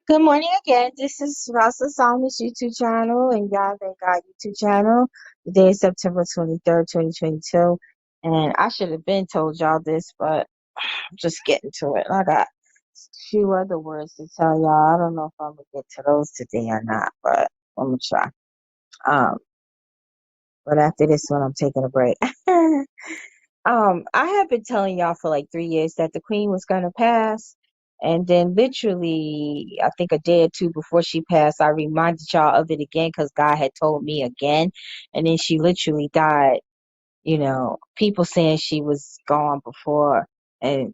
Good morning again. This is Rosalind Solomon's YouTube channel and God YouTube channel. Today is September 23rd, 2022. And I should have been told y'all this, but I'm just getting to it. I got a few other words to tell y'all. I don't know if I'm going to get to those today or not, but I'm going to try. Um, but after this one, I'm taking a break. I have been telling y'all for like 3 years that the queen was gonna pass. And then literally, I think a day or two before she passed, I reminded y'all of it again because God had told me again. And then she literally died, people saying she was gone before and,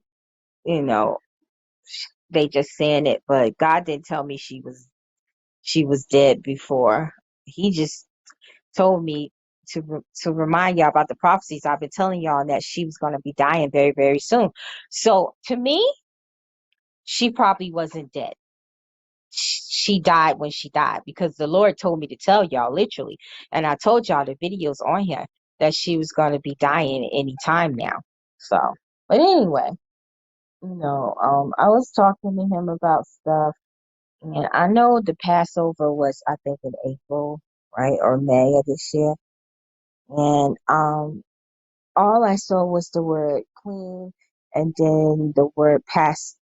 you know, they just saying it, but God didn't tell me she was dead before. He just told me to remind y'all about the prophecies I've been telling y'all and that she was going to be dying very, very soon. So to me, she probably wasn't dead. She died when she died because the Lord told me to tell y'all literally. And I told y'all the videos on here that she was going to be dying any time now. So, but anyway, I was talking to him about stuff, and I know the Passover was, I think, in April, right, or May of this year. And all I saw was the word queen and then the word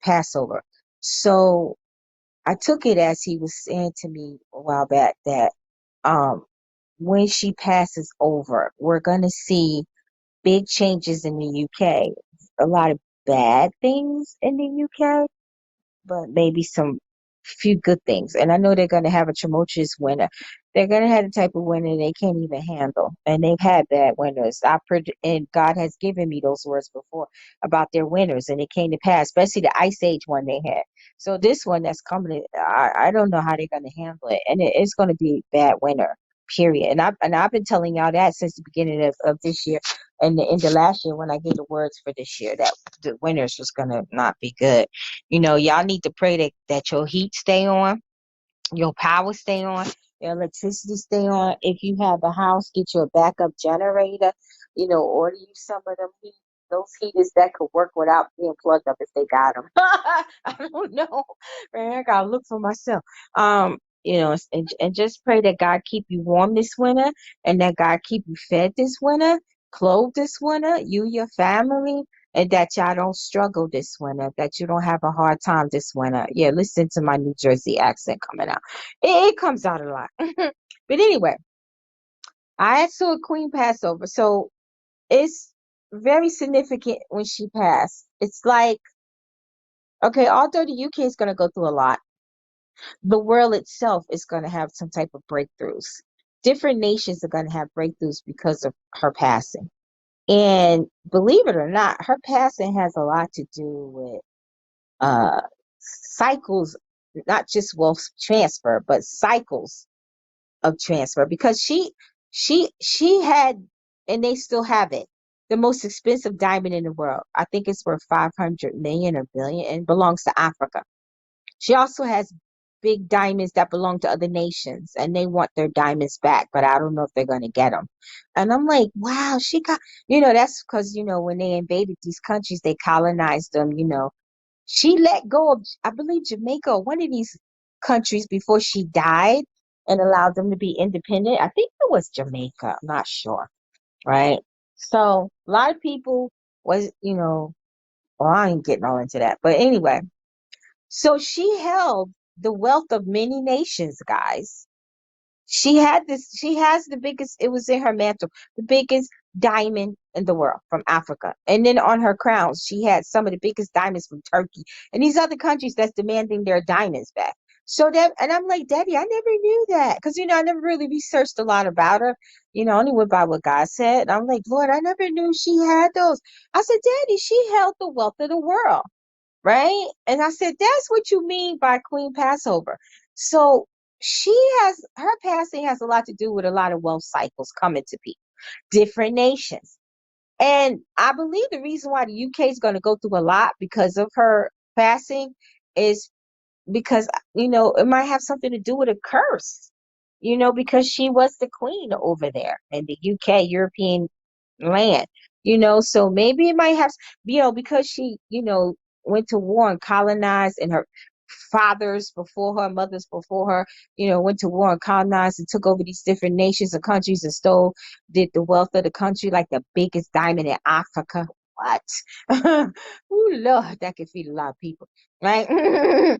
Passover. So I took it as he was saying to me a while back that um when she passes over, we're gonna see big changes in the UK. A lot of bad things in the UK, but maybe some few good things. And I know they're going to have a tumultuous winter. They're going to have the type of winter they can't even handle. And they've had bad winters. And God has given me those words before about their winters, and it came to pass, especially the Ice Age one they had. So this one that's coming, I don't know how they're going to handle it. And it's going to be a bad winter, period. And I've been telling y'all that since the beginning of this year and the end of last year when I gave the words for this year that the winters was going to not be good. Y'all need to pray that your heat stay on, your power stay on, your electricity stay on. If you have a house, get you a backup generator. Order you some of them those heaters that could work without being plugged up if they got them. I don't know, man. I gotta look for myself. And just pray that God keep you warm this winter, and that God keep you fed this winter, clothed this winter, you, your family, and that y'all don't struggle this winter, that you don't have a hard time this winter. Yeah, listen to my New Jersey accent coming out. It comes out a lot. But anyway, I saw a Queen Passover. So it's very significant when she passed. It's like, okay, although the UK is going to go through a lot, the world itself is going to have some type of breakthroughs. Different nations are going to have breakthroughs because of her passing. And believe it or not, her passing has a lot to do with uh cycles, not just wealth transfer, but cycles of transfer, because she had, and they still have it, the most expensive diamond in the world. I think it's worth 500 million or billion, and belongs to Africa. She also has big diamonds that belong to other nations, and they want their diamonds back, but I don't know if they're going to get them. And I'm like, wow, she got, that's because, when they invaded these countries, they colonized them. She let go of, I believe, Jamaica or one of these countries before she died, and allowed them to be independent. I think it was Jamaica. I'm not sure. Right. So a lot of people was, well, I ain't getting all into that. But anyway, so she held the wealth of many nations, guys. She has the biggest, it was in her mantle, the biggest diamond in the world from Africa. And then on her crowns, she had some of the biggest diamonds from Turkey and these other countries that's demanding their diamonds back. So that, and I'm like, Daddy, I never knew that. Because, I never really researched a lot about her. Only went by what God said. And I'm like, Lord, I never knew she had those. I said, Daddy, she held the wealth of the world. Right. And I said, that's what you mean by Queen Passover. So her passing has a lot to do with a lot of wealth cycles coming to people, different nations. And I believe the reason why the UK is going to go through a lot because of her passing is because, it might have something to do with a curse, because she was the queen over there in the UK, European land, so maybe it might have, because she, went to war and colonized, and her fathers before her, mothers before her, went to war and colonized and took over these different nations and countries and did the wealth of the country, like the biggest diamond in Africa. What? Oh Lord, that could feed a lot of people, right?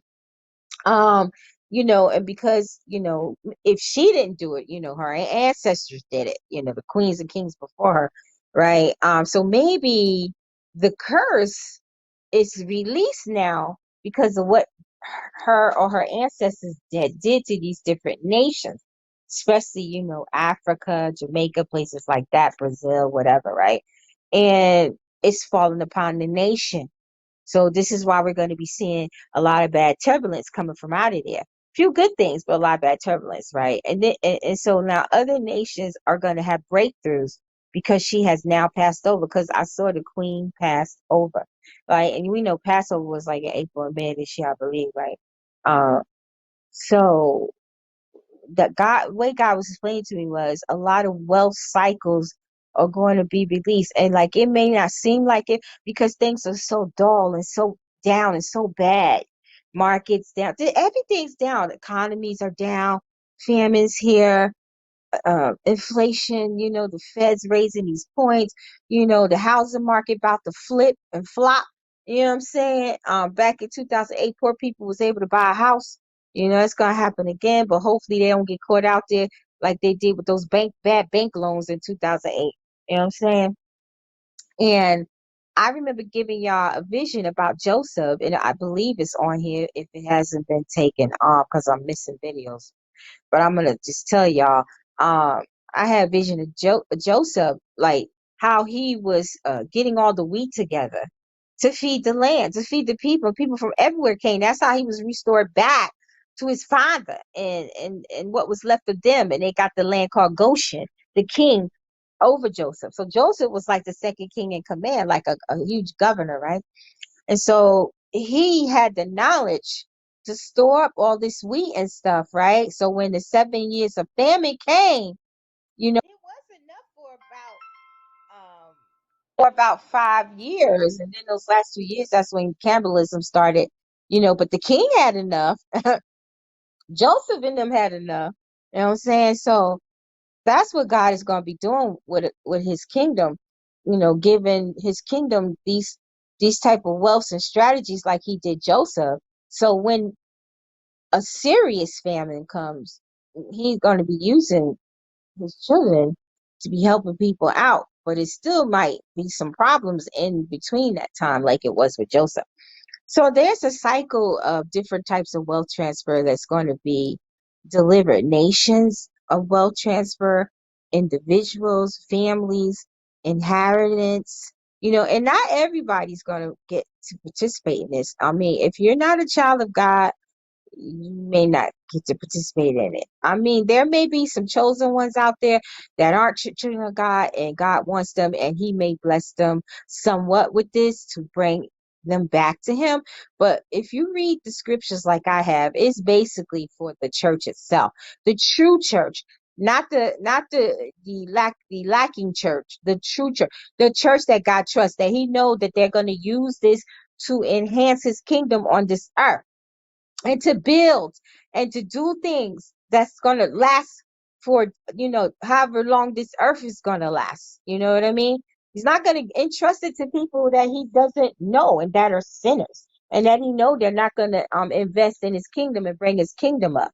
um and because if she didn't do it, her ancestors did it, the queens and kings before her, right? So maybe the curse is released now because of what her or her ancestors did to these different nations, especially Africa, Jamaica, places like that, Brazil, whatever, right? And it's fallen upon the nation. So this is why we're going to be seeing a lot of bad turbulence coming from out of there. Few good things, but a lot of bad turbulence, right? And so now other nations are going to have breakthroughs because she has now passed over. Because I saw the queen passed over, right? And we know Passover was like in April and May this year, I believe, right? So the way God was explaining to me was a lot of wealth cycles are going to be released. And like, it may not seem like it because things are so dull and so down and so bad. Markets down, everything's down. Economies are down, famines here, inflation, the Fed's raising these points, the housing market about to flip and flop. You know what I'm saying? Back in 2008, poor people was able to buy a house. It's gonna happen again, but hopefully they don't get caught out there like they did with those bad bank loans in 2008. You know what I'm saying? And I remember giving y'all a vision about Joseph, and I believe it's on here if it hasn't been taken off because I'm missing videos. But I'm gonna just tell y'all, I had a vision of Joseph, like how he was getting all the wheat together to feed the land, to feed the people. People from everywhere came. That's how he was restored back to his father and what was left of them. And they got the land called Goshen, the king over Joseph. So Joseph was like the second king in command, like a huge governor, right? And so he had the knowledge to store up all this wheat and stuff, right? So when the 7 years of famine came, it was enough for about 5 years. And then those last 2 years, that's when cannibalism started, but the king had enough. Joseph and them had enough. You know what I'm saying? So that's what God is going to be doing with his kingdom, giving his kingdom these type of wealths and strategies like he did Joseph. So when a serious famine comes, he's going to be using his children to be helping people out, but it still might be some problems in between that time, like it was with Joseph. So there's a cycle of different types of wealth transfer that's going to be delivered. Nations of wealth transfer, individuals, families, inheritance, and not everybody's going to get to participate in this. I mean, if you're not a child of God, you may not get to participate in it. I mean, there may be some chosen ones out there that aren't children of God, and God wants them, and he may bless them somewhat with this to bring them back to him. But if you read the scriptures like I have, it's basically for the church itself, the true church, not the lacking church, the true church, the church that God trusts, that he know that they're going to use this to enhance his kingdom on this earth, and to build and to do things that's going to last for, however long this earth is going to last. You know what I mean? He's not going to entrust it to people that he doesn't know and that are sinners, and that he know they're not going to invest in his kingdom and bring his kingdom up.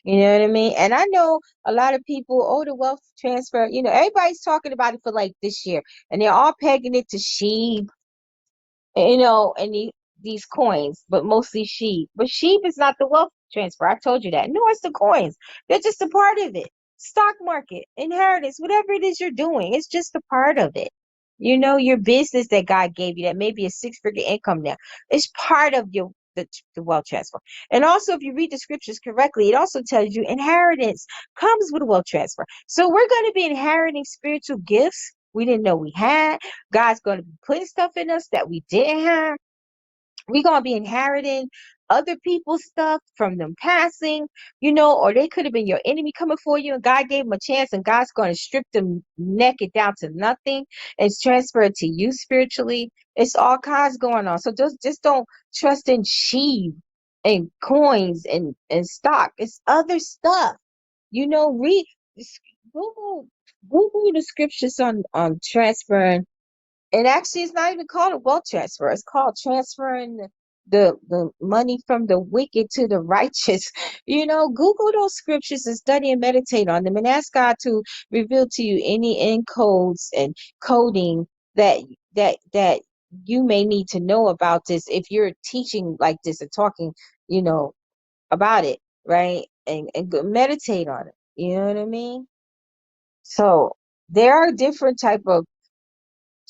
You know what I mean? And I know a lot of people, the wealth transfer, everybody's talking about it for like this year, and they're all pegging it to SHIB, and these coins, but mostly SHIB. But SHIB is not the wealth transfer. I told you that. No, it's the coins. They're just a part of it. Stock market, inheritance, whatever it is you're doing, it's just a part of it. Your business that God gave you, that may be a six-figure income now, it's part of the wealth transfer. And also, if you read the scriptures correctly, it also tells you inheritance comes with a wealth transfer. So we're going to be inheriting spiritual gifts we didn't know we had. God's going to be putting stuff in us that we didn't have. We're going to be inheriting other people's stuff from them passing, or they could have been your enemy coming for you, and God gave them a chance, and God's going to strip them naked down to nothing and transfer it to you spiritually. It's all kinds going on. So just don't trust in SHIB. and coins and stock. It's other stuff. Read Google Google the scriptures on transferring. And actually, it's not even called a wealth transfer. It's called transferring the money from the wicked to the righteous. Google those scriptures and study and meditate on them and ask God to reveal to you any encodes and coding that you may need to know about this if you're teaching like this and talking, you know, about it, right? And meditate on it. You know what I mean? So there are different type of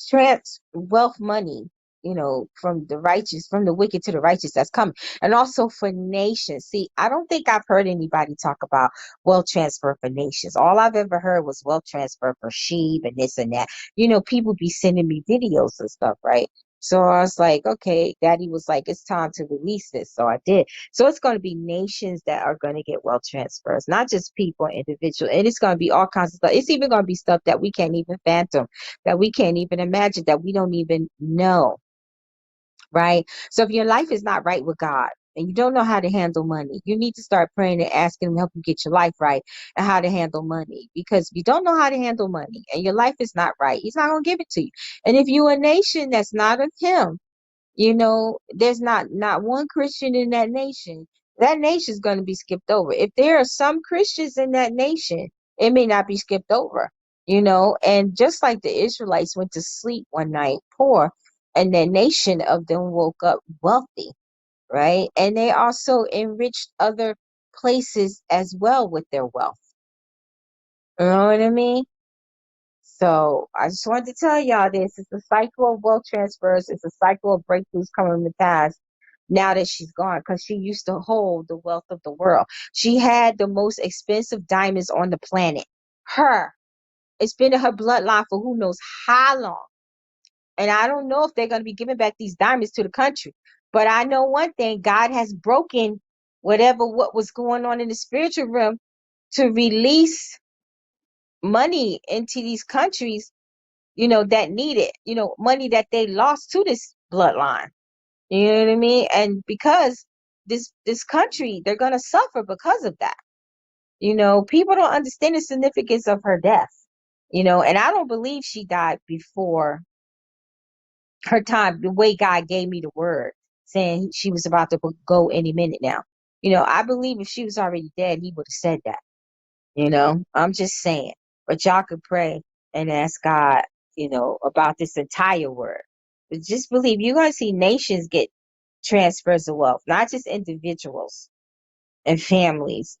trans wealth money, from the wicked to the righteous that's coming. And also for nations. See, I don't think I've heard anybody talk about wealth transfer for nations. All I've ever heard was wealth transfer for SHIB and this and that. People be sending me videos and stuff, right? So I was like, okay, Daddy was like, it's time to release this. So I did. So it's going to be nations that are going to get wealth transfers, not just people, individual. And it's going to be all kinds of stuff. It's even going to be stuff that we can't even fathom, that we can't even imagine, that we don't even know, right? So if your life is not right with God and you don't know how to handle money, you need to start praying and asking Him to help you get your life right and how to handle money. Because if you don't know how to handle money and your life is not right, He's not going to give it to you. And if you're a nation that's not of Him, there's not one Christian in that nation is going to be skipped over. If there are some Christians in that nation, it may not be skipped over, and just like the Israelites went to sleep one night poor, and the nation of them woke up wealthy, right? And they also enriched other places as well with their wealth. You know what I mean? So I just wanted to tell y'all this. It's a cycle of wealth transfers. It's a cycle of breakthroughs coming to pass now that she's gone, because she used to hold the wealth of the world. She had the most expensive diamonds on the planet. It's been in her bloodline for who knows how long. And I don't know if they're going to be giving back these diamonds to the country. But I know one thing, God has broken what was going on in the spiritual realm to release money into these countries, that need it, money that they lost to this bloodline. You know what I mean? And because this country, they're gonna suffer because of that. People don't understand the significance of her death. And I don't believe she died before her time, the way God gave me the word, saying she was about to go any minute now. I believe if she was already dead, He would have said that. I'm just saying. But y'all could pray and ask God, about this entire word. But just believe you're going to see nations get transfers of wealth, not just individuals and families.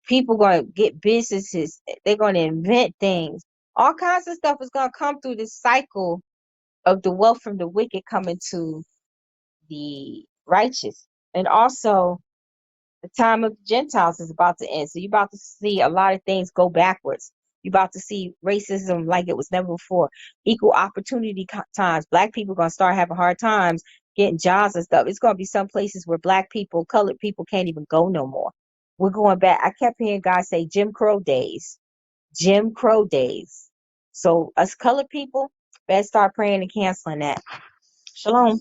People going to get businesses. They're going to invent things. All kinds of stuff is going to come through this cycle of the wealth from the wicked coming to the righteous. And also, the time of the Gentiles is about to end. So you're about to see a lot of things go backwards. You're about to see racism like it was never before. Equal opportunity times. Black people are going to start having hard times getting jobs and stuff. It's going to be some places where black people, colored people can't even go no more. We're going back. I kept hearing God say Jim Crow days. Jim Crow days. So us colored people, better start praying and canceling that. Shalom.